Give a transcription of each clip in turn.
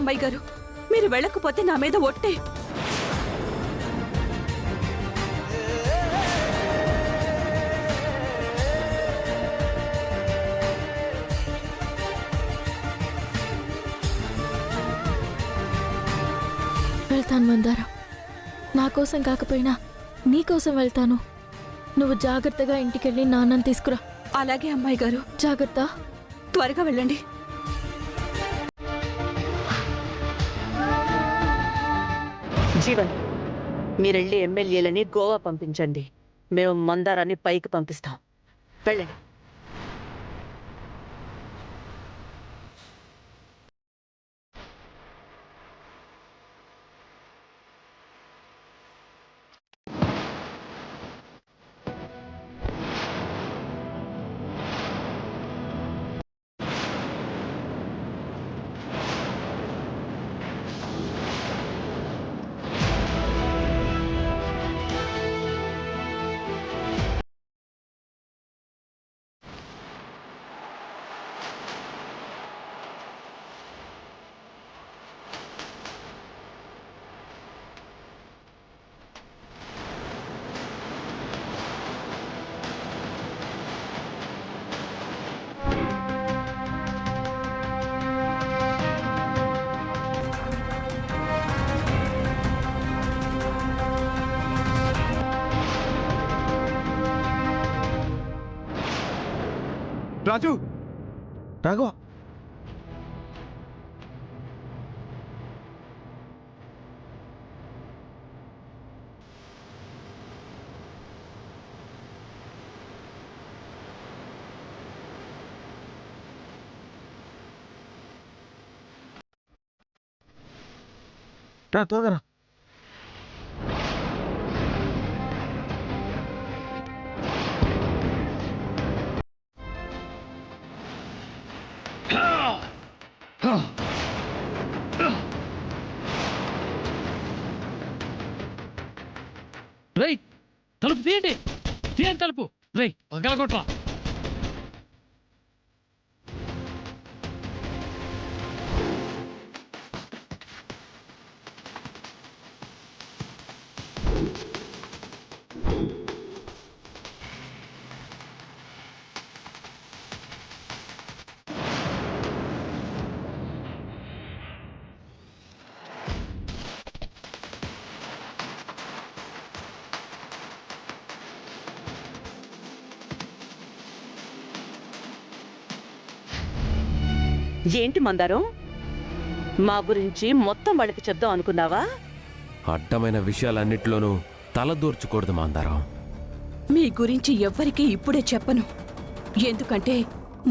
అమ్మాయి గారు, మీరు వెళ్ళకపోతే నా మీద ఒట్టే. వెళ్తాను మందారం. నా కోసం కాకపోయినా నీకోసం వెళ్తాను. నువ్వు జాగ్రత్తగా ఇంటికెళ్ళి నాన్నని తీసుకురా. అలాగే అమ్మాయి గారు. జాగ్రత్త. త్వరగా వెళ్ళండి. జీవన్, మీరెళ్ళి ఎమ్మెల్యేలని గోవా పంపించండి. మేము మందారాన్ని పైకి పంపిస్తాం. వెళ్ళండి. రాజు, రాఘవ, రా త్వరగా. రై, తలుపు తీయండి, తీయండి తలుపు. రై, పగలగొట్రా. ఏంటి మందారం, మా గురించి మొత్తం వాళ్ళకి చెప్దాం అనుకున్నావా? అడ్డమైన విషయాలన్నిట్లోనూ తలదూర్చకూడదు మందారం. మీ గురించి ఎవ్వరికీ ఇప్పుడే చెప్పను. ఎందుకంటే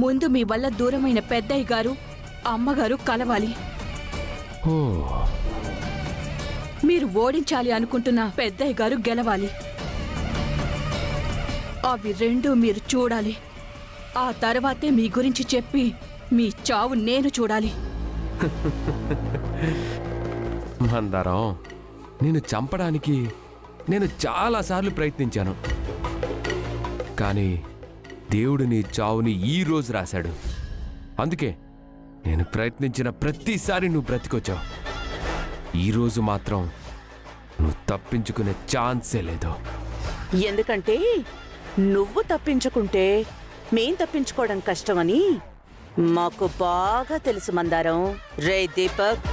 ముందు మీ వల్ల దూరమైన పెద్దయ్య గారు, అమ్మగారు కలవాలి. ఓ, మీరు ఓడించాలి అనుకుంటున్న పెద్దయ్య గారు గెలవాలి. అవి రెండు మీరు చూడాలి. ఆ తర్వాతే మీ గురించి చెప్పి మీ చావు నేను చూడాలి. మందారం, నేను చంపడానికి నేను చాలాసార్లు ప్రయత్నించాను. కానీ దేవుడు నీ చావుని ఈ రోజు రాశాడు. అందుకే నేను ప్రయత్నించిన ప్రతిసారి నువ్వు బ్రతికొచ్చావు. ఈరోజు మాత్రం నువ్వు తప్పించుకునే ఛాన్సే లేదు. ఎందుకంటే నువ్వు తప్పించుకుంటే మేం తప్పించుకోవడం కష్టమని మాకు బాగా తెలుసు మందారం. రే దీపక్,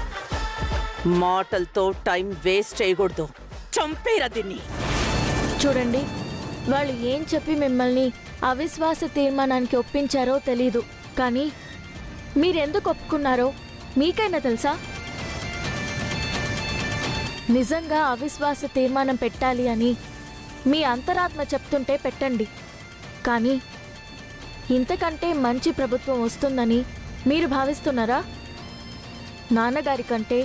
మాటలతో టైం వేస్ట్ చేయకూడదు. చంపేరా దీన్ని. చూడండి, వాళ్ళు ఏం చెప్పి మిమ్మల్ని అవిశ్వాస తీర్మానానికి ఒప్పించారో తెలీదు, కానీ మీరెందుకు ఒప్పుకున్నారో మీకైనా తెలుసా? నిజంగా అవిశ్వాస తీర్మానం పెట్టాలి అని మీ అంతరాత్మ చెప్తుంటే పెట్టండి. కానీ ఇంతకంటే మంచి ప్రభుత్వం వస్తుందని మీరు భావిస్తున్నారా? నాన్నగారి కంటే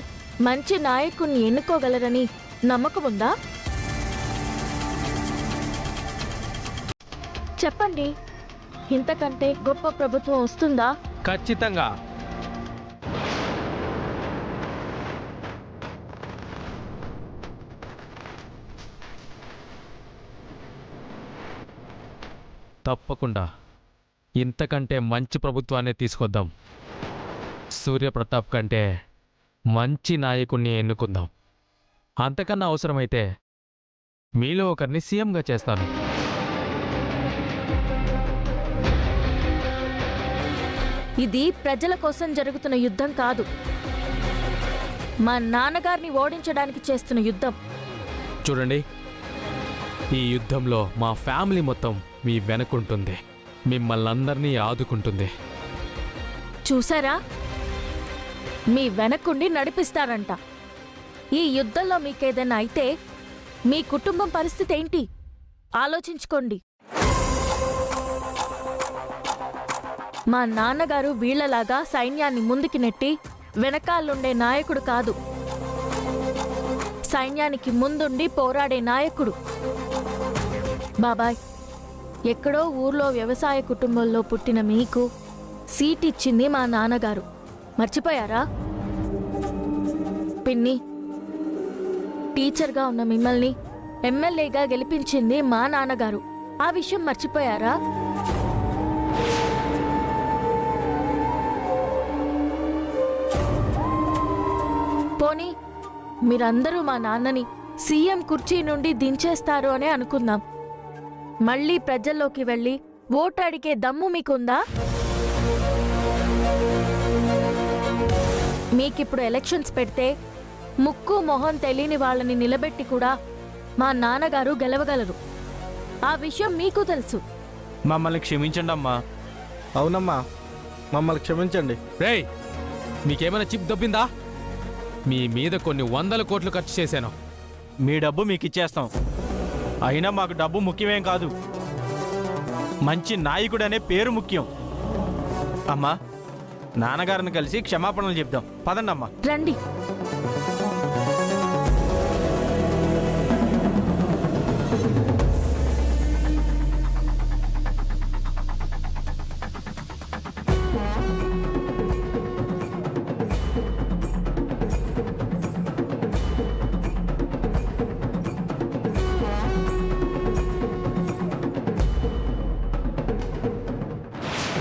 మంచి నాయకుణ్ణి ఎన్నుకోగలరని నమ్మకం ఉందా? చెప్పండి, ఇంతకంటే గొప్ప ప్రభుత్వం వస్తుందా? ఖచ్చితంగా. తప్పకుండా ఇంతకంటే మంచి ప్రభుత్వాన్ని తీసుకొద్దాం. సూర్యప్రతాప్ కంటే మంచి నాయకుణ్ణి ఎన్నుకుందాం. అంతకన్నా అవసరమైతే మీలో ఒకరిని సీఎంగా చేస్తాను. ఇది ప్రజల కోసం జరుగుతున్న యుద్ధం కాదు, మా నాన్నగారిని ఓడించడానికి చేస్తున్న యుద్ధం. చూడండి, ఈ యుద్ధంలో మా ఫ్యామిలీ మొత్తం మీ వెనకుంటుంది, మిమ్మల్ని అందరినీ ఆదుకుంటుంది. చూసారా, మీ వెనకుండి నడిపిస్తారంట. ఈ యుద్ధంలో మీకేదైనా అయితే మీ కుటుంబం పరిస్థితి ఏంటి ఆలోచించుకోండి. మా నాన్నగారు వీళ్లలాగా సైన్యాన్ని ముందుకి నెట్టి వెనకాలుండే నాయకుడు కాదు, సైన్యానికి ముందుండి పోరాడే నాయకుడు. బాబాయ్, ఎక్కడో ఊర్లో వ్యవసాయ కుటుంబంలో పుట్టిన మీకు సీట్ ఇచ్చింది మా నాన్నగారు, మర్చిపోయారా? పిన్ని, టీచర్గా ఉన్న మిమ్మల్ని ఎమ్మెల్యేగా గెలిపించింది మా నాన్నగారు, ఆ విషయం మర్చిపోయారా? పోనీ మీరందరూ మా నాన్నని సీఎం కుర్చీ నుండి దించేస్తారు అనే అనుకుందాం. మళ్ళీ ప్రజల్లోకి వెళ్ళి ఓటు అడిగే దమ్ము మీకుందా? మీకిప్పుడు ఎలక్షన్స్ పెడితే ముక్కు మొహం తెలియని వాళ్ళని నిలబెట్టి కూడా మా నాన్నగారు గెలవగలరు. ఆ విషయం మీకు తెలుసు. మమ్మల్ని క్షమించండి అమ్మా. అవునమ్మా, మమ్మల్ని క్షమించండి. రేయ్, మీకేమైనా చిప్ దొబ్బిందా? మీ మీద కొన్ని 100 కోట్లు ఖర్చు చేశాను. మీ డబ్బు మీకు ఇచ్చేస్తాం. అయినా మాకు డబ్బు ముఖ్యమేం కాదు, మంచి నాయకుడనే పేరు ముఖ్యం. అమ్మా, నాన్నగారిని కలిసి క్షమాపణలు చెప్దాం. పదండి అమ్మా. రండి.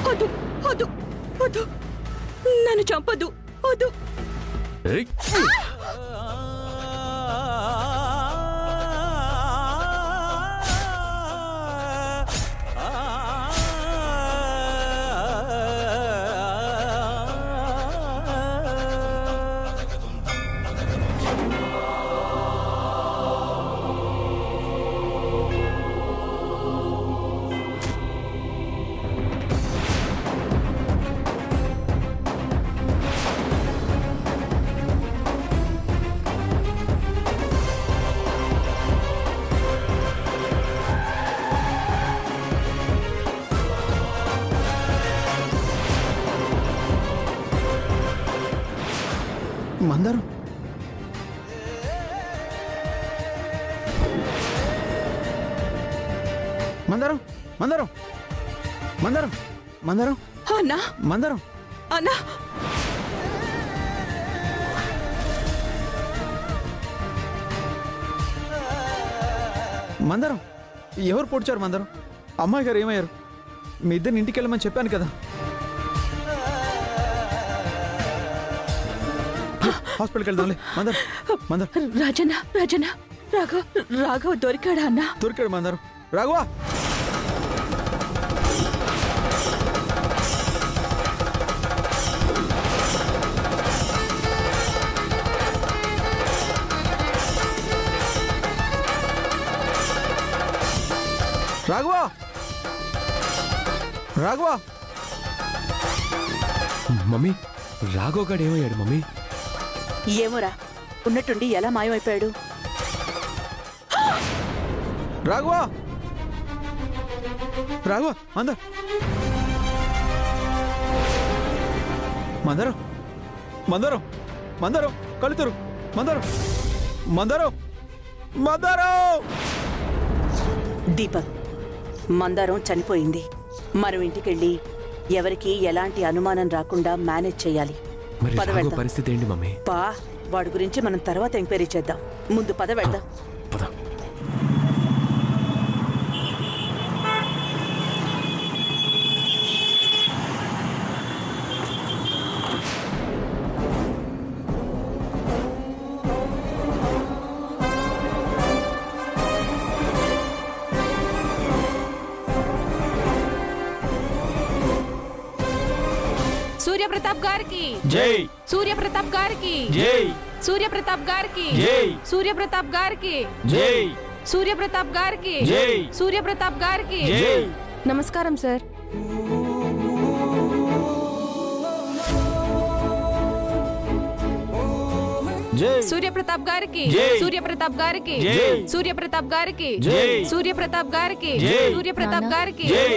వద్దు, వద్దు, వద్దు, నన్ను చంపదు, వద్దు. ఏయ్! మందారం, మందారం, మందారం, మందారం, మందారం, అన్నా, మందారం. అన్నా, మందారం, ఎవరు పొడిచారు? మందారం, అమ్మాయి గారు ఏమయ్యారు? మీ ఇద్దరిని ఇంటికి వెళ్ళమని చెప్పాను కదా. హాస్పిటల్కి వెళ్దాంలే. మందారం, మందారం, రాజన్న, రాజన్న, రాఘవ దొరికాడా అన్నా? దొరికాడు. మందారం, రాఘవా, రాఘవా, రాఘవా. మమ్మీ, రాఘవ్ గాడు ఏమయ్యాడు మమ్మీ? ఏమోరా, ఉన్నట్టుండి ఎలా మాయమైపోయాడు? రాఘవా, రాఘవా, మందారం, మందారం, మందారం, మందారం, కలుతురు, మందారం, మందారం, మందారం. దీపక్, మందారం చనిపోయింది. మనం ఇంటికెళ్ళి ఎవరికి ఎలాంటి అనుమానం రాకుండా మేనేజ్ చేయాలి. మరి పద రాఘవ్ వెళ్దాం. పరిస్థితి ఏంటి మమ్మీ? వాడి గురించి మనం తర్వాత ఎంక్వైరీ చేద్దాం. ముందు పద వెళ్దాం. పద. సూర్యప్రతాప్ గారికి జై సూర్యప్రతాప్ గారికి జై సూర్యప్రతాప్ గారికి జై సూర్యప్రతాప్ గారికి జై సూర్యప్రతాప్ గారికి జై సూర్యప్రతాప్ గారికి జై నమస్కారం సార్. జై సూర్యప్రతాప్ గారికి జై. సూర్యప్రతాప్ గారికి జై. సూర్యప్రతాప్ గారికి జై. సూర్యప్రతాప్ గారికి జై. సూర్యప్రతాప్ నాన్న. గారికి జై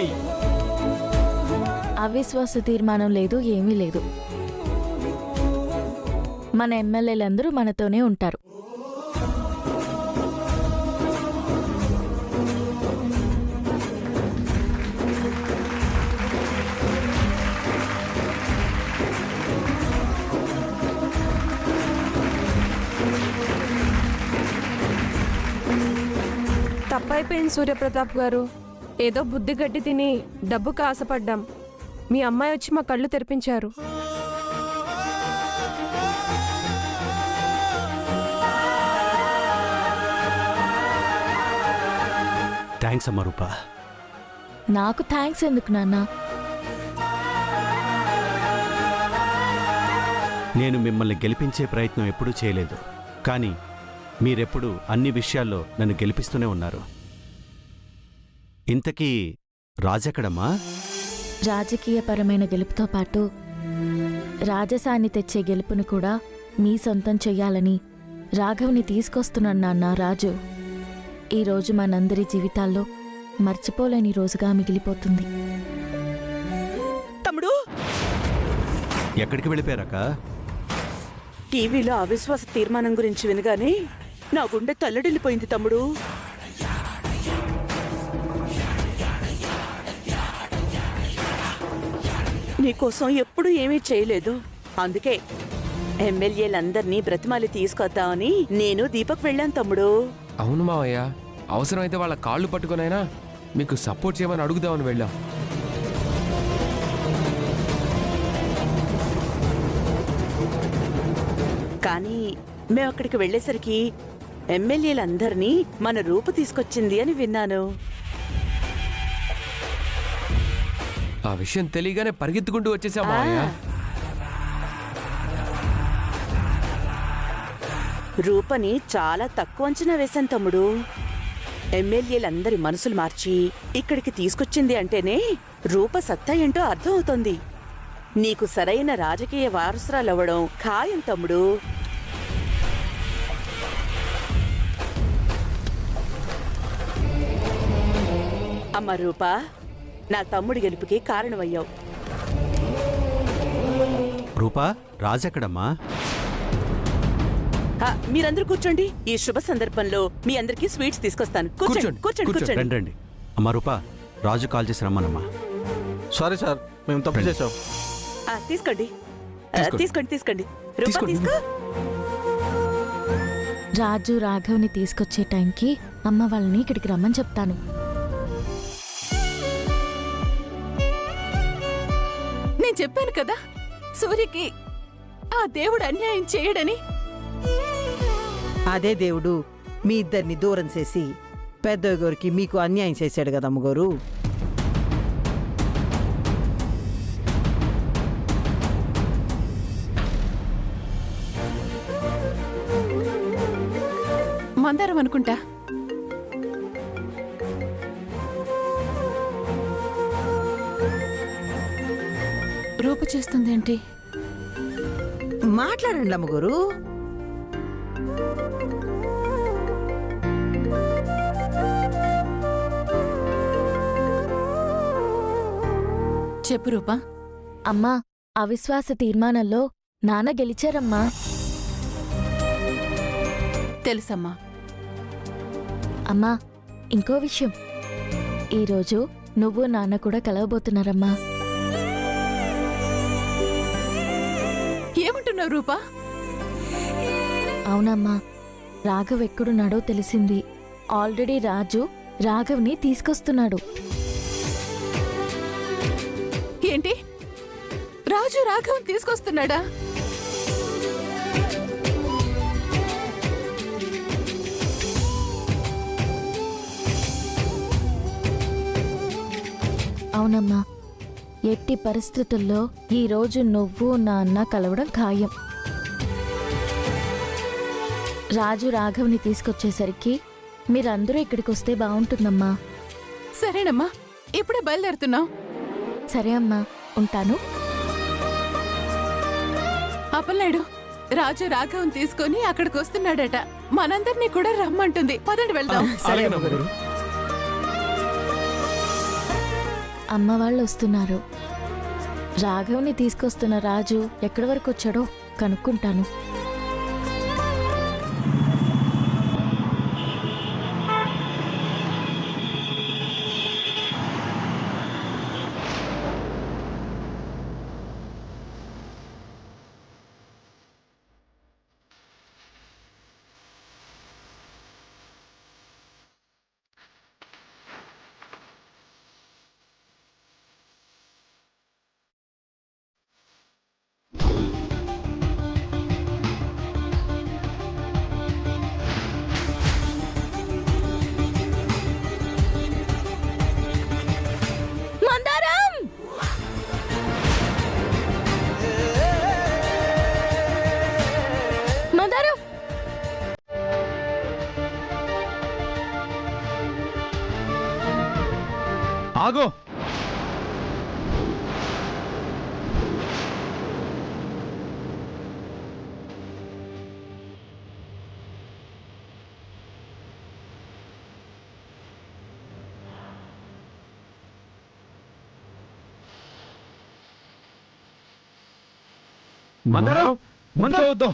అవిశ్వాస తీర్మానం లేదు, ఏమీ లేదు. మన ఎమ్మెల్యేలందరూ మనతోనే ఉంటారు. తప్పైపోయింది సూర్యప్రతాప్ గారు. ఏదో బుద్ధి గడ్డి తిని డబ్బుకు ఆశపడ్డాం. మీ అమ్మాయి వచ్చి మా కళ్ళు తెరిపించారు. థ్యాంక్స్ అమ్మా రూపా. నాకు థ్యాంక్స్ ఎందుకు నాన్న? నేను మిమ్మల్ని గెలిపించే ప్రయత్నం ఎప్పుడూ చేయలేదు, కానీ మీరెప్పుడు అన్ని విషయాల్లో నన్ను గెలిపిస్తూనే ఉన్నారు. ఇంతకీ రాజెక్కడమ్మా? రాజకీయపరమైన గెలుపుతో పాటు రాజసాన్ని తెచ్చే గెలుపును కూడా మీ సొంతం చెయ్యాలని రాఘవ్ని తీసుకొస్తున్నాను నాన్న రాజు. ఈరోజు మనందరి జీవితాల్లో మర్చిపోలేని రోజుగా మిగిలిపోతుంది. తమ్ముడు, ఎక్కడికి వెళ్ళిపోయారక్క? టీవీలో అవిశ్వాస తీర్మానం గురించి వినగానే నా గుండె తల్లడిల్లిపోయింది తమ్ముడు. నీకోసం ఎప్పుడూ ఏమీ చేయలేదు. అందుకే ఎమ్మెల్యేలందర్నీ బ్రతిమాలి తీసుకొద్దామని నేను దీపక్ వెళ్ళాను తమ్ముడు. అవును మావయ్య, అవసరమైతే వాళ్ళ కాళ్ళు పట్టుకునైనా మీకు సపోర్ట్ చేయమని అడుగుదామని వెళ్ళాం. కానీ మేము అక్కడికి వెళ్ళేసరికి ఎమ్మెల్యేలందరినీ మన రూపు తీసుకొచ్చింది అని విన్నాను. ఆ విషయం తెలియగానే పరిగెత్తుకుంటూ వచ్చేసాం మావయ్య. రూపని చాలా తక్కువ అంచనా వేశాను తమ్ముడు. ఎమ్మెల్యేలందరి మనసులు మార్చి ఇక్కడికి తీసుకొచ్చింది అంటేనే రూప సత్తా ఏంటో అర్థం అవుతోంది. నీకు సరైన రాజకీయ వారసురాలవ్వడం ఖాయం తమ్ముడు. అమ్మ రూపా, నా తమ్ముడి గెలుపుకి కారణమయ్యావు. రూపా, రాజెక్కడమ్మా? మీరందరూ కూర్చోండి. ఈ శుభ సందర్భంలో మీ అందరికీ స్వీట్స్ తీసుకొస్తాను. కూర్చోండి, కూర్చోండి, కూర్చోండి. రండి రండి. అమ్మా రూపా, రాజు కాల్ చేసి రమ్మనమ్మా. సారీ సార్, మేము తప్పు చేసాం. తీసుకోండి, తీసుకోండి. తీసుకోండి, తీసుకోండి. రూపా తీసుకోండి. తీసుకో. రాజు రాఘవ్ని తీసుకొచ్చే టైంకి అమ్మ వాళ్ళని ఇక్కడికి రమ్మని చెప్తాను. నేను చెప్పాను కదా సూర్యకి ఆ దేవుడు అన్యాయం చేయడని. అదే దేవుడు మీ ఇద్దరిని దూరం చేసి పెద్దగోరికి మీకు అన్యాయం చేశాడు కదా అమ్మగోరు. మందారం అనుకుంటా. రూప చేస్తుందేంటి? మాట్లాడండి అమ్మగోరు. చెప్పు రూపా. అమ్మా, అవిశ్వాస తీర్మానంలో నాన్న గెలిచారమ్మా. తెలుసమ్మా. అమ్మా, ఇంకో విషయం, ఈరోజు నువ్వు నాన్న కూడా కలవబోతున్నారమ్మా. ఏమంటున్నావు రూపా? అవునమ్మా, రాఘవ్ ఎక్కడున్నాడో తెలిసింది. ఆల్రెడీ రాజు రాఘవ్ని తీసుకొస్తున్నాడు. ఏంటి, రాజు రాఘవన్ తీసుకొస్తున్నాడా? అవునమ్మా, ఎట్టి పరిస్థితుల్లో ఈరోజు నువ్వు నాన్న కలవడం ఖాయం. రాజు రాఘవ్ని తీసుకొచ్చేసరికి మీరందరూ ఇక్కడికి వస్తే బాగుంటుందమ్మా. సరేనమ్మా, ఇప్పుడే బయలుదేరుతున్నాం. సరే అమ్మా, ఉంటాను. అప్పలనాయుడు, రాజు రాఘవం తీసుకొని అక్కడికి వస్తున్నాడట. మనందరినీ కూడా రమ్మంటుంది. పదండి వెళ్దాం. సరే అమ్మగారు. అమ్మ వాళ్ళు వస్తున్నారు. రాఘవ్ని తీసుకొస్తున్న రాజు ఎక్కడి వరకు వచ్చాడో కనుక్కుంటాను. మందారం! మందారం! ఆగో. మందరం, మందరం వద్దు.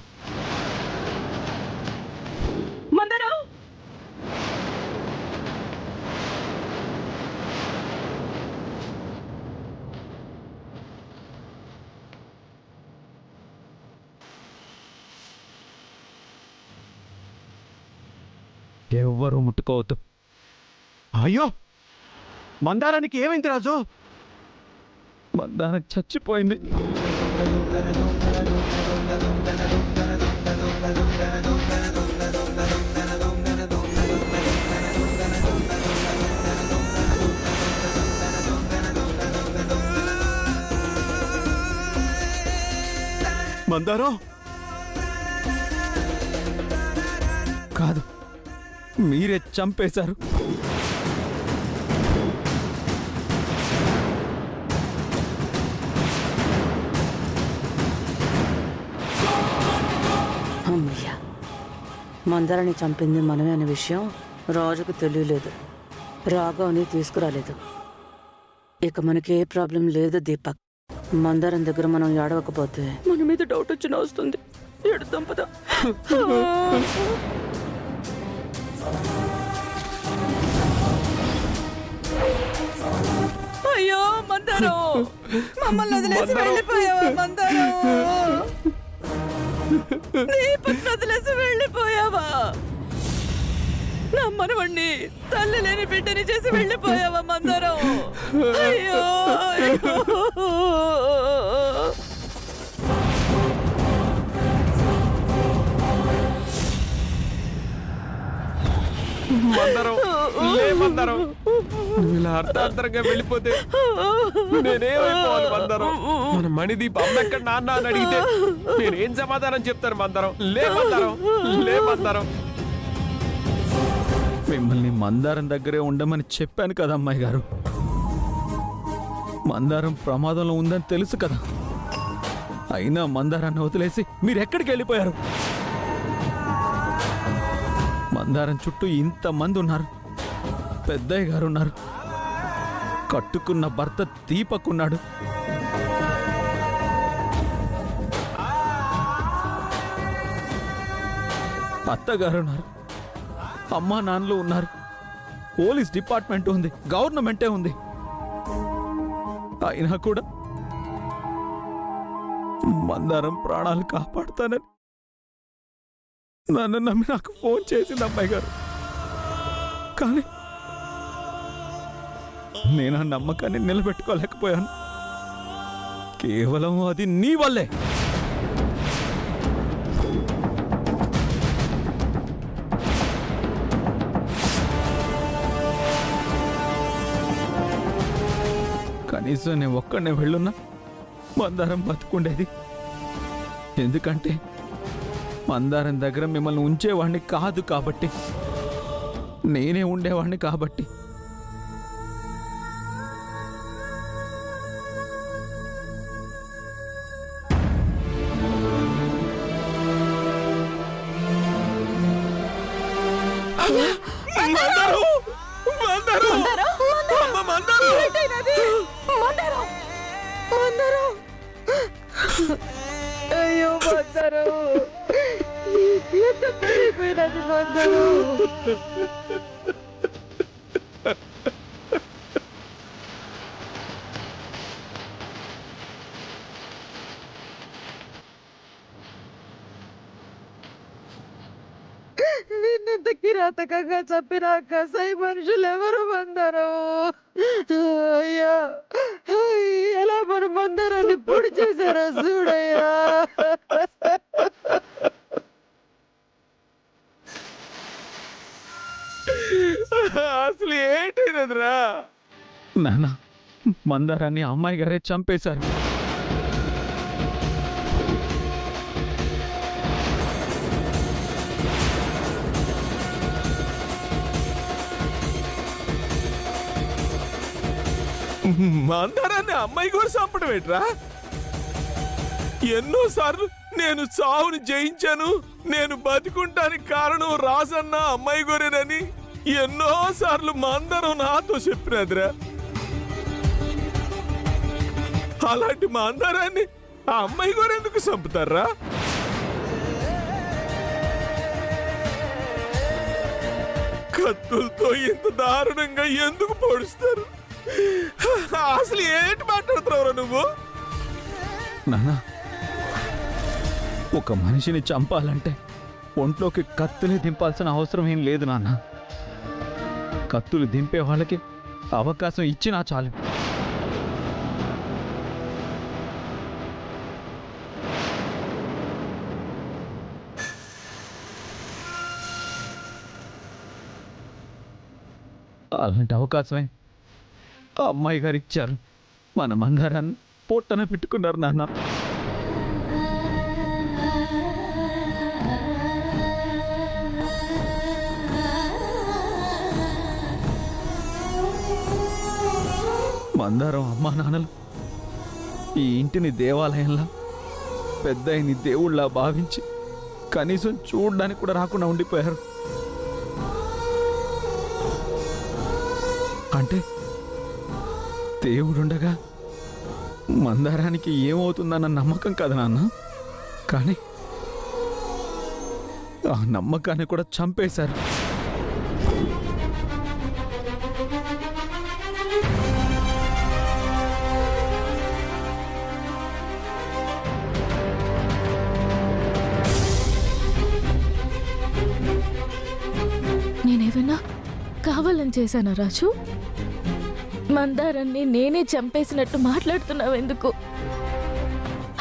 ఎవ్వరూ ముట్టుకోవద్దు. అయ్యో, మందారానికి ఏమైంది రాజు? మందారం చచ్చిపోయింది. మందారం కాదు, మీరే చంపేశారు. అమ్మయ్య, మందరాన్ని చంపింది మనమే అనే విషయం రాజుకు తెలియలేదు. రాఘవ్ని తీసుకురాలేదు. ఇక మనకి ఏ ప్రాబ్లం లేదు దీపక్. మందారం దగ్గర మనం ఏడవకపోతే మన మీద డౌట్ వచ్చిన వస్తుంది. ఎడతాం పద. అయ్యో మందారం, మమ్మల్ని వదిలేసి వెళ్ళిపోయావా మందారం? దీపక్ వదిలేసి వెళ్ళిపోయావా? నా మనవణ్ణి తల్లి లేని బిడ్డని చేసి వెళ్ళిపోయావా మందారం? అయ్యో మందరం, లే మందరం. నువ్వు ఇలా అర్ధాంతరంగా వెళ్ళిపోతే నేనేమైపోవాలి మందరం? మన మణిదీప్ అమ్మెక్కడ నాన్న అని అడిగితే నేనేం సమాధానం చెప్తాను మందరం? లే మందరం, లే మందరం. మిమ్మల్ని మందారం దగ్గరే ఉండమని చెప్పాను కదా అమ్మాయి గారు. మందారం ప్రమాదంలో ఉందని తెలుసు కదా. అయినా మందారాన్ని వదిలేసి మీరెక్కడికి వెళ్ళిపోయారు? మందారం చుట్టూ ఇంతమంది ఉన్నారు. పెద్దయ్య గారు ఉన్నారు. కట్టుకున్న భర్త దీపకున్నాడు. అత్తగారు ఉన్నారు. అమ్మా నాన్నలు ఉన్నారు. పోలీస్ డిపార్ట్మెంట్ ఉంది. గవర్నమెంటే ఉంది. అయినా కూడా మందారం ప్రాణాలు కాపాడుతానని నన్ను నమ్మి నాకు ఫోన్ చేసింది అమ్మాయి గారు. కానీ నేను ఆ నమ్మకాన్ని నిలబెట్టుకోలేకపోయాను. కేవలం అది నీ వల్లే. కానీ కనీసం నేను ఒక్కడనే వెళ్ళున్నా మందారం బతుకుండేది. ఎందుకంటే మందారం దగ్గర మిమ్మల్ని ఉంచేవాడిని కాదు కాబట్టి, నేనే ఉండేవాడిని కాబట్టి. అయ్యో మందరు, ఎంత పెరిగిపోయినది మందరు. నిన్నెంత కిరాతకంగా చంపిన కసాయి మనుషులు ఎవరు మందరు? అయ్యా, ఎలా మన మందరాన్ని పొడి చేశారో చూడయ్యా. అసలు ఏంటైనదిరా? నాన్న, మందారాన్ని అమ్మాయి గారే చంపేశారు. మందారాన్ని అమ్మాయి కూడా చంపడం ఏంట్రా? ఎన్నోసార్లు నేను చావుని జయించాను, నేను బతికుంటానికి కారణం రాజన్న అమ్మాయి గోరేనని ఎన్నోసార్లు మందారం నాతో చెప్పినదిరా. అలాంటి మందారాన్ని ఆ అమ్మాయి గోరెందుకు చంపుతారా? కత్తులతో ఇంత దారుణంగా ఎందుకు పొడుస్తారు? అసలు ఏంటి మాట్లాడుతున్నావురా నువ్వు? నాన్న, ఒక మనిషిని చంపాలంటే ఒంట్లోకి కత్తుని దింపాల్సిన అవసరం ఏం లేదు నాన్న. కత్తులు దింపే వాళ్ళకి అవకాశం ఇచ్చినా చాలు. అలాంటి అవకాశమే ఆ అమ్మాయి గారు ఇచ్చారు. మన మందారాన్ని పొట్టన పెట్టుకున్నారు నాన్న. మందారం అమ్మా నాన్నలు ఈ ఇంటిని దేవాలయంలా, పెద్దయిని దేవుళ్ళ భావించి కనీసం చూడడానికి కూడా రాకుండా ఉండిపోయారు. అంటే దేవుడుండగా మందారానికి ఏమవుతుందన్న నమ్మకం కదా నాన్న. కానీ ఆ నమ్మకాన్ని కూడా చంపేశారు. నేనేమన్నా కావాలని చేశానా రాజు? మందారాన్ని నేనే చంపేసినట్టు మాట్లాడుతున్నావు ఎందుకు?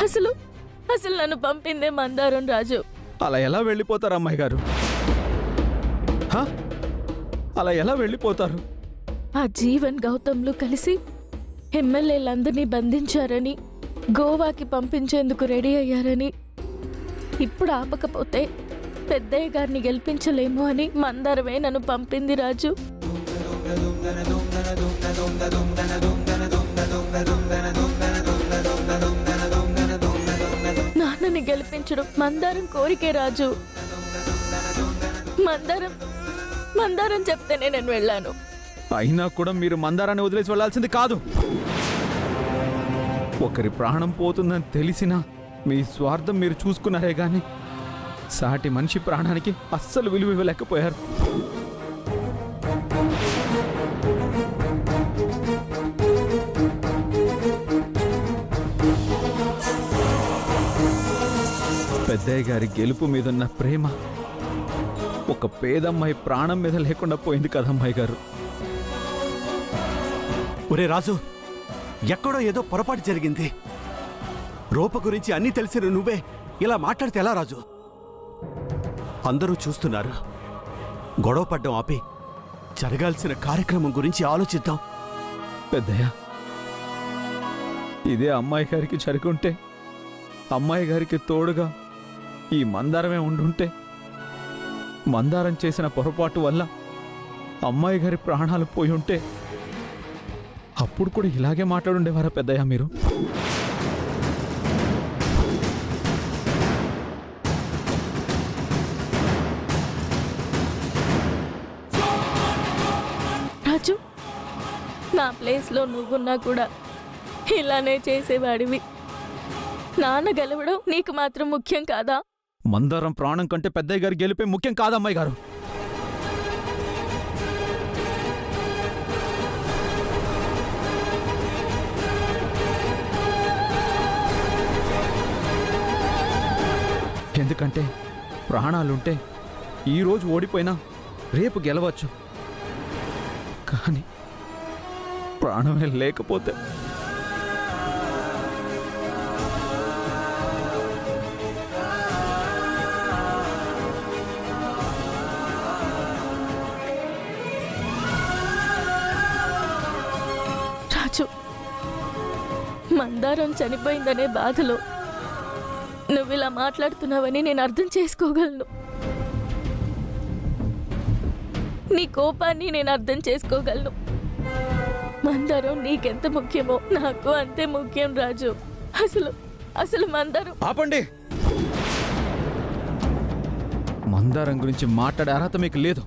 అసలు అసలు నన్ను పంపిందే మందారం రాజు. అలా ఎలా వెళ్ళిపోతారు అమ్మాయి గారు? హ? అలా ఎలా వెళ్ళిపోతారు? ఆ జీవన్ గౌతమ్లు కలిసి ఎమ్మెల్యేలందరినీ బంధించారని, గోవాకి పంపించేందుకు రెడీ అయ్యారని, ఇప్పుడు ఆపకపోతే పెద్దయ్య గారిని గెలిపించలేము అని మందారమే నన్ను పంపింది రాజు. నాన్నని గెలిపించడం మందారం కోరికే రాజు. మందారం చెప్తేనే నేను వెళ్ళాను. అయినా కూడా మీరు మందారాన్ని వదిలేసి వెళ్ళాల్సింది కాదు. ఒకరి ప్రాణం పోతుందని తెలిసినా మీ స్వార్థం మీరు చూసుకున్నారే గాని సాటి మనిషి ప్రాణానికి అస్సలు విలువ ఇవ్వలేకపోయారు. పెద్దయ్య గారి గెలుపు మీదున్న ప్రేమ ఒక పేదమ్మాయి ప్రాణం మీద లేకుండా పోయింది కదమ్మాయి గారు. ఒరే రాజు, ఎక్కడో ఏదో పొరపాటు జరిగింది. రూప గురించి అన్నీ తెలిసిన నువ్వే ఇలా మాట్లాడితే ఎలా రాజు? అందరూ చూస్తున్నారు. గొడవ పడ్డం ఆపి జరగాల్సిన కార్యక్రమం గురించి ఆలోచిద్దాం. పెద్దయ్య, ఇదే అమ్మాయి గారికి జరుగుంటే, అమ్మాయి గారికి తోడుగా ఈ మందారమే ఉండుంటే, మందారం చేసిన పొరపాటు వల్ల అమ్మాయి గారి ప్రాణాలు పోయి ఉంటే అప్పుడు కూడా ఇలాగే మాట్లాడుండేవారా పెద్దయ్య మీరు? రాజు, నా ప్లేస్లో నువ్వున్నా కూడా ఇలానే చేసేవాడివి. నాన్న గెలవడం నీకు మాత్రం ముఖ్యం కాదా? మందారం ప్రాణం కంటే పెద్దయ్య గారి గెలిపే ముఖ్యం కాదమ్మాయి గారు. ఎందుకంటే ప్రాణాలుంటే ఈరోజు ఓడిపోయినా రేపు గెలవచ్చు, కానీ ప్రాణమే లేకపోతే రాజు, మందారం చనిపోయిందనే బాధలో నువ్విలా మాట్లాడుతున్నావని నేను అర్థం చేసుకోగలను. నీ కోపాన్ని నేను అర్థం చేసుకోగలను. మందారం నీకెంత ముఖ్యమో నాకు అంతే ముఖ్యం రాజు. అసలు మందారం... ఆపండి. మందారం గురించి మాట్లాడే అర్హత మీకు లేదు.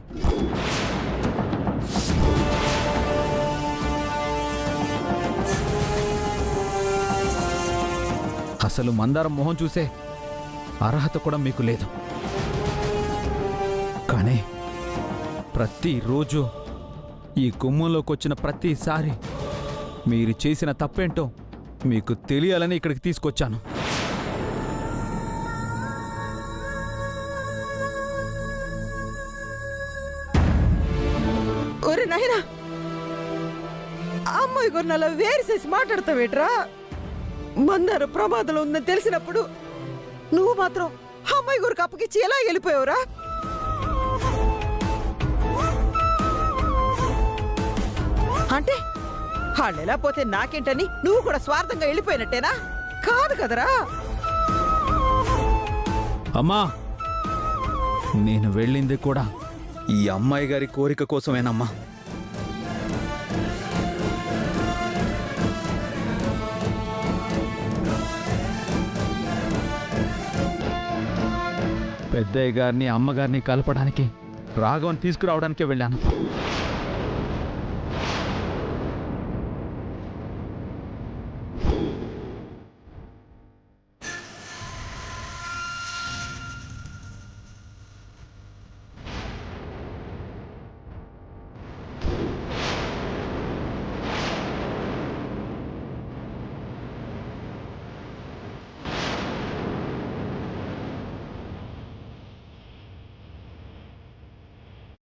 అసలు మందారం మొహం చూసే అర్హత కూడా మీకు లేదు. కానీ ప్రతిరోజు ఈ గుమ్మంలోకి వచ్చిన ప్రతిసారి మీరు చేసిన తప్పేంటో మీకు తెలియాలని ఇక్కడికి తీసుకొచ్చాను. ఒరే నాయనా, అమ్మాయి గురినలా వేరు చేసి మాట్లాడతావేట్రా? మందార ప్రమాదంలో ఉందని తెలిసినప్పుడు నువ్వు మాత్రం అమ్మాయి గురికి అప్పగిచ్చి ఎలా వెళ్ళిపోయావురా? అంటే వాళ్ళు ఎలా పోతే నాకేంటని నువ్వు కూడా స్వార్థంగా వెళ్ళిపోయినట్టేనా? కాదు కదరా. అమ్మా, నేను వెళ్ళింది కూడా ఈ అమ్మాయి గారి కోరిక కోసమేనమ్మా. పెద్దయ్య గారిని అమ్మగారిని కలపడానికి రాఘవన్ తీసుకురావడానికే వెళ్ళాను.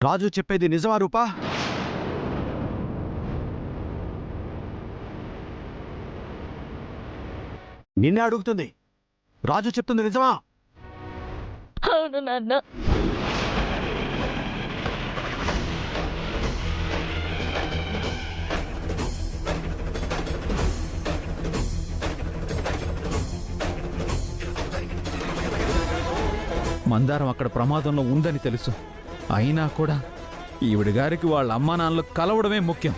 రాజు చెప్పేది నిజమా రూపా? నిన్నే అడుగుతుంది. రాజు చెప్తుంది నిజమా? అవును నాన్న. మందారం అక్కడ ప్రమాదంలో ఉందని తెలుసు. అయినా కూడా ఈవిడ గారికి వాళ్ళ అమ్మా నాన్నలు కలవడమే ముఖ్యం.